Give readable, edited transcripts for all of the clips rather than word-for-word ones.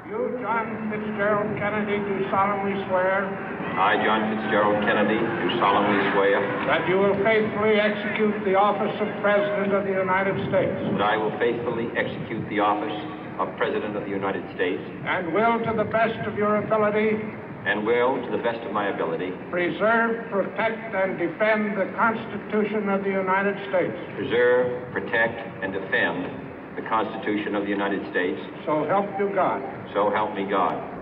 You, John Fitzgerald Kennedy, do solemnly swear. I, John Fitzgerald Kennedy, do solemnly swear. That you will faithfully execute the office of President of the United States. That I will faithfully execute the office of President of the United States. And will, to the best of your ability. And will, to the best of my ability. Preserve, protect, and defend the Constitution of the United States. Preserve, protect, and defend the Constitution of the United States. So help you God. So help me God.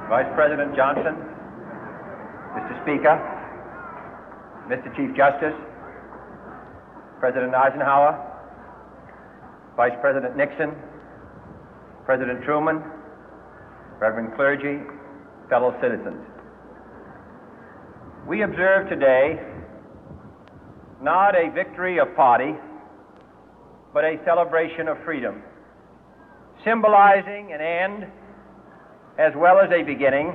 Vice President Johnson, Mr. Speaker, Mr. Chief Justice, President Eisenhower, Vice President Nixon, President Truman, Reverend clergy, fellow citizens. We observe today not a victory of party, but a celebration of freedom, symbolizing an end as well as a beginning,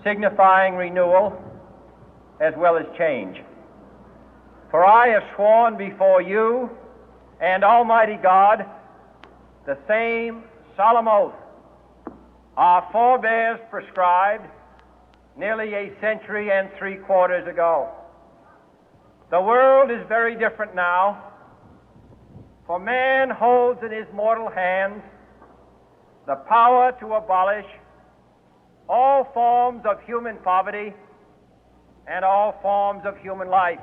signifying renewal as well as change. For I have sworn before you and Almighty God the same solemn oath our forebears prescribed nearly a century and 3/4 ago. The world is very different now, for man holds in his mortal hands the power to abolish all forms of human poverty and all forms of human life.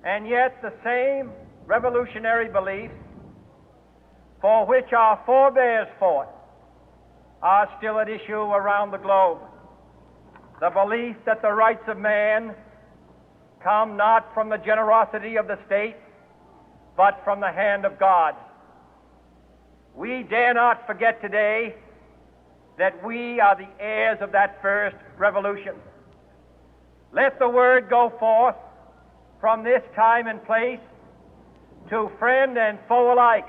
And yet the same revolutionary beliefs for which our forebears fought are still at issue around the globe. The belief that the rights of man come not from the generosity of the state, but from the hand of God. We dare not forget today that we are the heirs of that first revolution. Let the word go forth from this time and place to friend and foe alike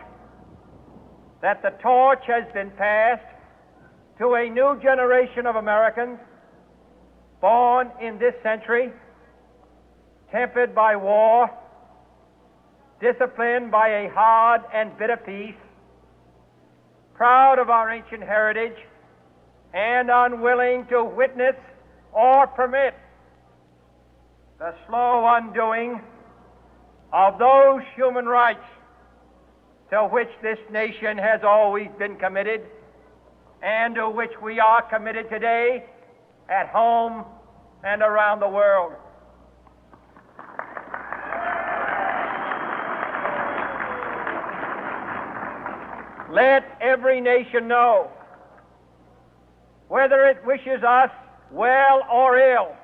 that the torch has been passed to a new generation of Americans born in this century, tempered by war, disciplined by a hard and bitter peace, proud of our ancient heritage, and unwilling to witness or permit the slow undoing of those human rights to which this nation has always been committed and to which we are committed today at home and around the world. Let every nation know, whether it wishes us well or ill,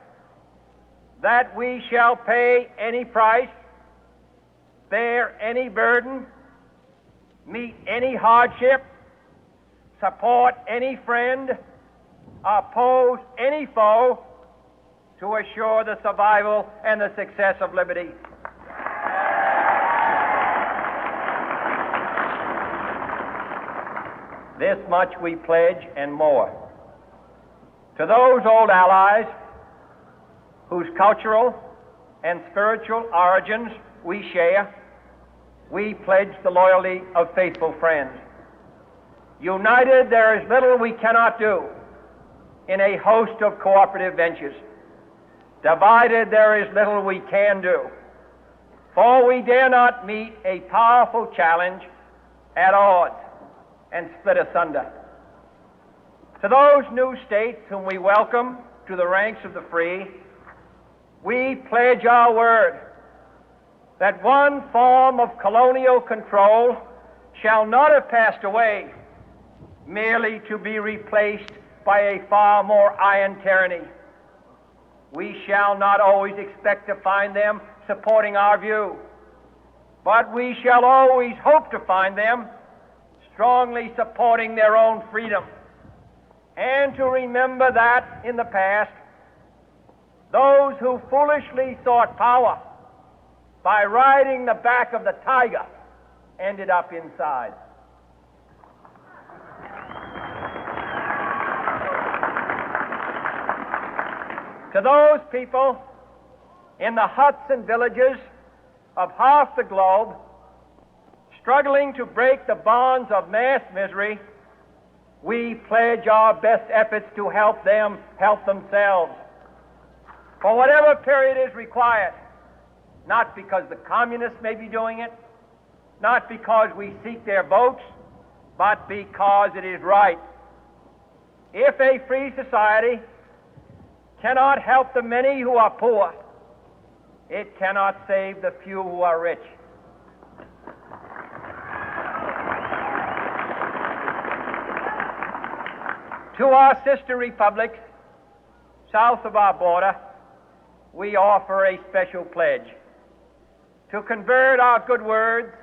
that we shall pay any price, bear any burden, meet any hardship, support any friend, oppose any foe to assure the survival and the success of liberty. This much we pledge and more. To those old allies whose cultural and spiritual origins we share, we pledge the loyalty of faithful friends. United, there is little we cannot do in a host of cooperative ventures. Divided, there is little we can do, for we dare not meet a powerful challenge at odds and split asunder. To those new states whom we welcome to the ranks of the free, we pledge our word that one form of colonial control shall not have passed away, merely to be replaced by a far more iron tyranny. We shall not always expect to find them supporting our view, but we shall always hope to find them strongly supporting their own freedom, and to remember that in the past, those who foolishly sought power by riding the back of the tiger ended up inside. To those people in the huts and villages of half the globe struggling to break the bonds of mass misery, we pledge our best efforts to help them help themselves for whatever period is required, not because the communists may be doing it, not because we seek their votes, but because it is right. If a free society cannot help the many who are poor, it cannot save the few who are rich. To our sister republics south of our border, we offer a special pledge to convert our good words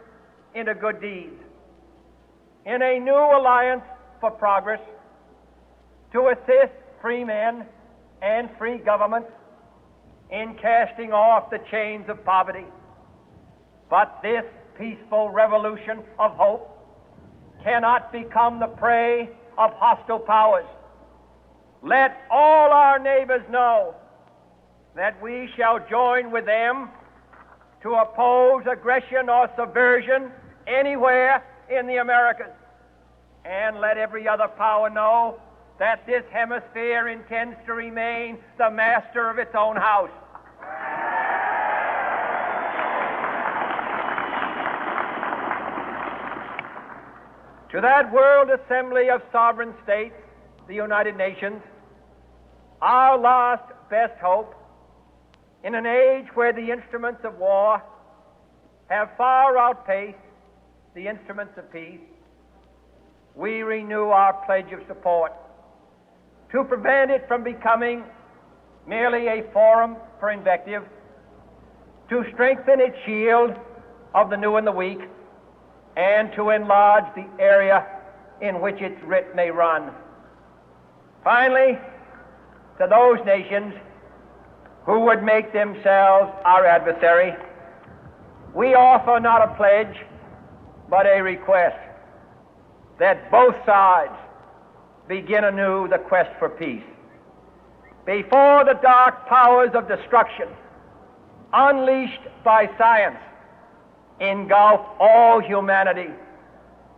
into good deeds, in a new alliance for progress, to assist free men and free governments in casting off the chains of poverty. But this peaceful revolution of hope cannot become the prey of hostile powers. Let all our neighbors know that we shall join with them to oppose aggression or subversion anywhere in the Americas. And let every other power know that this hemisphere intends to remain the master of its own house. To that World Assembly of Sovereign States, the United Nations, our last best hope, in an age where the instruments of war have far outpaced the instruments of peace, we renew our pledge of support to prevent it from becoming merely a forum for invective, to strengthen its shield of the new and the weak, and to enlarge the area in which its writ may run. Finally, to those nations who would make themselves our adversary, we offer not a pledge, but a request that both sides begin anew the quest for peace. Before the dark powers of destruction, unleashed by science, engulf all humanity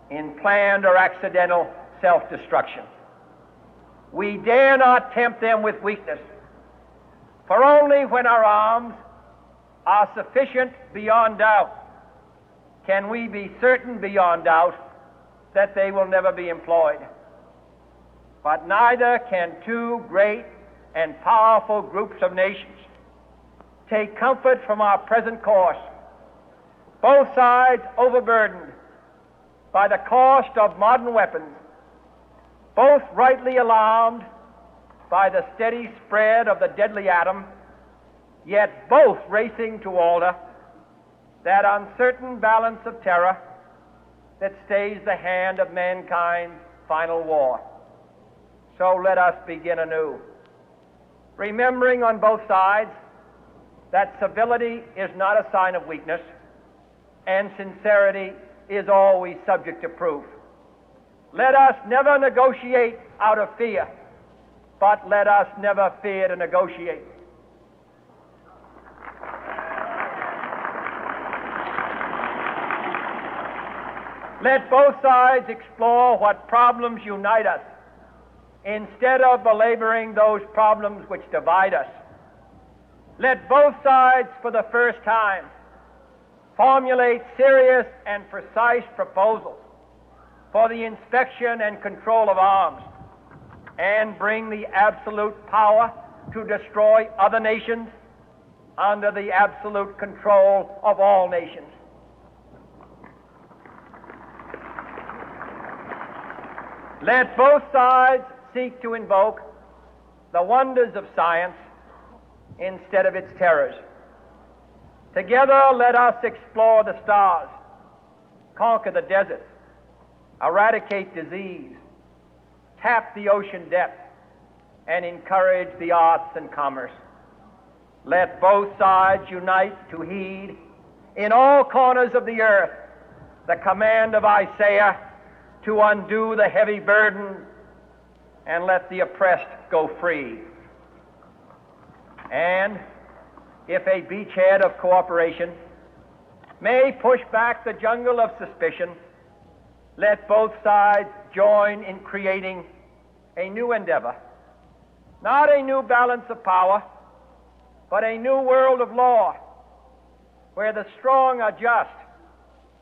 in planned or accidental self-destruction, we dare not tempt them with weakness, for only when our arms are sufficient beyond doubt can we be certain beyond doubt that they will never be employed. But neither can two great and powerful groups of nations take comfort from our present course, both sides overburdened by the cost of modern weapons, both rightly alarmed by the steady spread of the deadly atom, yet both racing to alter that uncertain balance of terror that stays the hand of mankind's final war. So let us begin anew, remembering on both sides that civility is not a sign of weakness, and sincerity is always subject to proof. Let us never negotiate out of fear, but let us never fear to negotiate. Let both sides explore what problems unite us, instead of belaboring those problems which divide us. Let both sides, for the first time, formulate serious and precise proposals for the inspection and control of arms, and bring the absolute power to destroy other nations under the absolute control of all nations. Let both sides seek to invoke the wonders of science instead of its terrors. Together, let us explore the stars, conquer the deserts, eradicate disease, tap the ocean depth, and encourage the arts and commerce. Let both sides unite to heed in all corners of the earth the command of Isaiah to undo the heavy burden and let the oppressed go free. And if a beachhead of cooperation may push back the jungle of suspicion, let both sides join in creating a new endeavor, not a new balance of power, but a new world of law, where the strong are just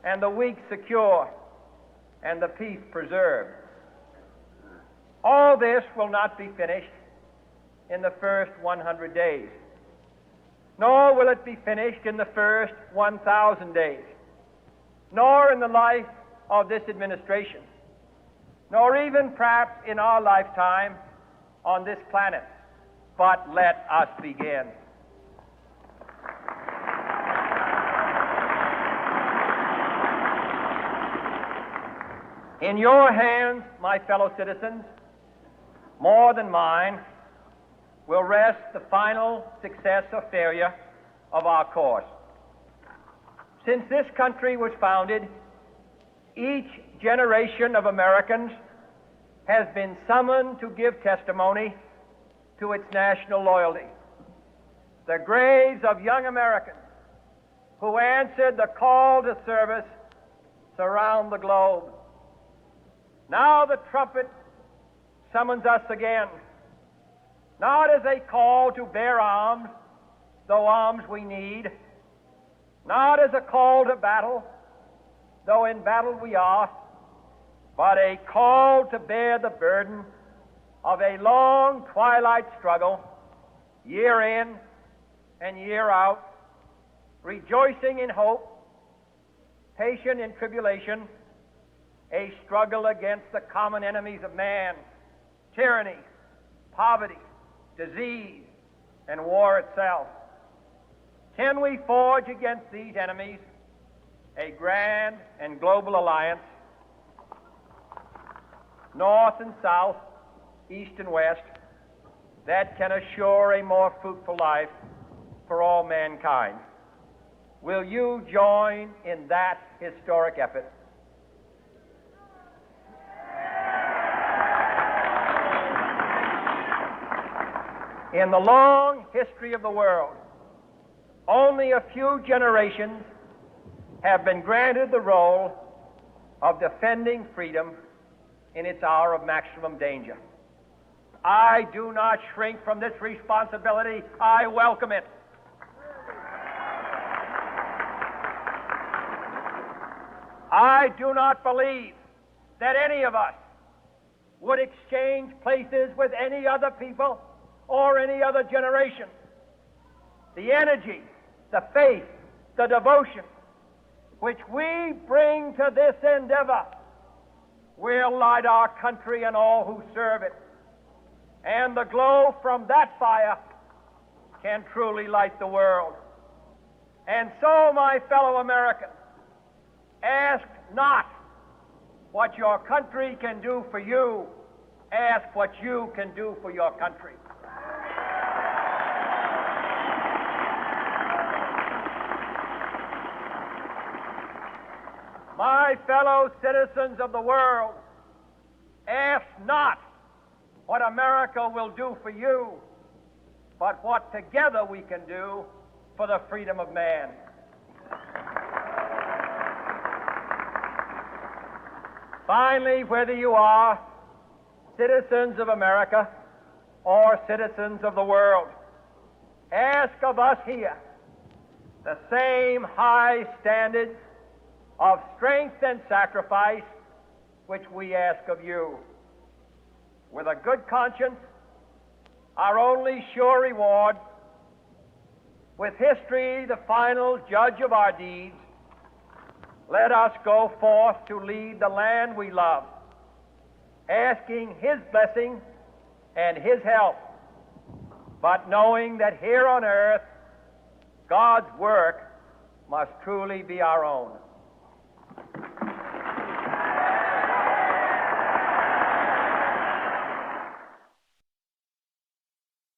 and the weak secure and the peace preserved. All this will not be finished in the first 100 days, nor will it be finished in the first 1,000 days, nor in the life of this administration, nor even perhaps in our lifetime on this planet. But let us begin. In your hands, my fellow citizens, more than mine, will rest the final success or failure of our course. Since this country was founded, each generation of Americans has been summoned to give testimony to its national loyalty. The graves of young Americans who answered the call to service surround the globe. Now the trumpet summons us again, not as a call to bear arms, though arms we need, not as a call to battle, though in battle we are, but a call to bear the burden of a long twilight struggle, year in and year out, rejoicing in hope, patient in tribulation, a struggle against the common enemies of man, tyranny, poverty, disease, and war itself. Can we forge against these enemies a grand and global alliance, north and south, east and west, that can assure a more fruitful life for all mankind? Will you join in that historic effort? In the long history of the world, only a few generations have been granted the role of defending freedom in its hour of maximum danger. I do not shrink from this responsibility. I welcome it. I do not believe that any of us would exchange places with any other people or any other generation. The energy, the faith, the devotion which we bring to this endeavor will light our country and all who serve it. And the glow from that fire can truly light the world. And so, my fellow Americans, ask not what your country can do for you. Ask what you can do for your country. My fellow citizens of the world, ask not what America will do for you, but what together we can do for the freedom of man. Finally, whether you are citizens of America or citizens of the world, ask of us here the same high standards of strength and sacrifice which we ask of you. With a good conscience, our only sure reward, with history the final judge of our deeds, let us go forth to lead the land we love, asking His blessing and His help, but knowing that here on earth God's work must truly be our own.